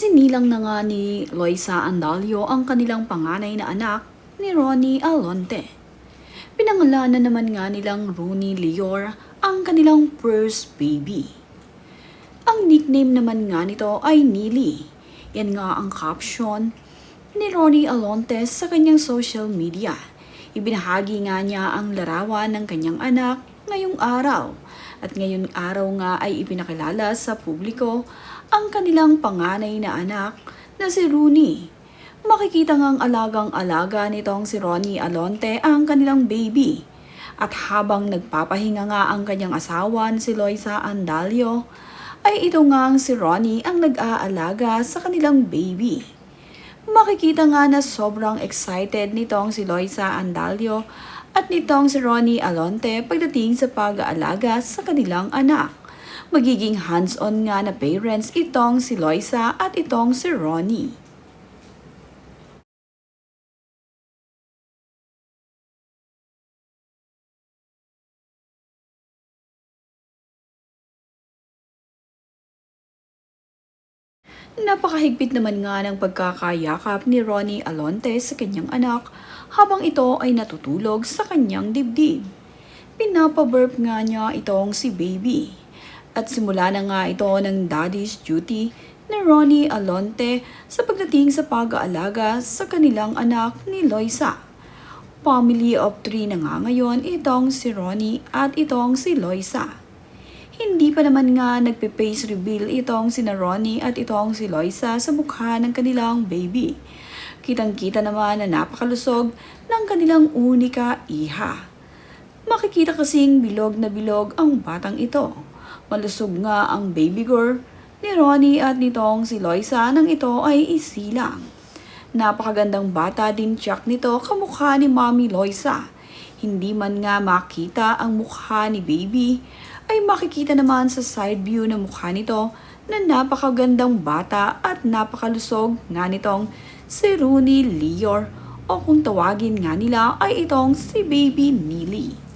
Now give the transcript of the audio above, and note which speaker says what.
Speaker 1: Isinilang na nga ni Loisa Andalio ang kanilang panganay na anak ni Ronnie Alonte. Pinangalanan naman nga nilang Rooney Lior ang kanilang first baby. Ang nickname naman nga nito ay Nili. Yan nga ang caption ni Ronnie Alonte sa kanyang social media. Ibinahagi nga niya ang larawan ng kanyang anak ngayong araw. At ngayong araw nga ay ipinakilala sa publiko ang kanilang panganay na anak na si Rooney. Makikita ngang alagang-alaga nitong si Ronnie Alonte ang kanilang baby. At habang nagpapahinga nga ang kanyang asawa si Loisa Andalio, ay ito ngang si Ronnie ang nag-aalaga sa kanilang baby. Makikita nga na sobrang excited nitong si Loisa Andalio at nitong si Ronnie Alonte pagdating sa pag-aalaga sa kanilang anak. Magiging hands-on nga na parents itong si Loisa at itong si Ronnie. Napakahigpit naman nga ng pagkakayakap ni Ronnie Alonte sa kanyang anak habang ito ay natutulog sa kanyang dibdib. Pinapaburp nga niya itong si baby. At simula na nga ito ng daddy's duty ni Ronnie Alonte sa pagdating sa pag-aalaga sa kanilang anak ni Loisa. Family of 3 na nga ngayon itong si Ronnie at itong si Loisa. Hindi pa naman nga nagpe-face reveal itong sina Ronnie at itong si Loisa sa mukha ng kanilang baby. Kitang-kita naman na napakalusog ng kanilang unika iha. Makikita kasing bilog na bilog ang batang ito. Malusog nga ang baby girl ni Ronnie at nitong si Loisa nang ito ay isilang. Napakagandang bata din tiyak nito kamukha ni Mommy Loisa. Hindi man nga makita ang mukha ni baby, ay makikita naman sa side view ng mukha nito na napakagandang bata at napakalusog nga nitong si Rooney Lior o kung tawagin nga nila ay itong si Baby Nili.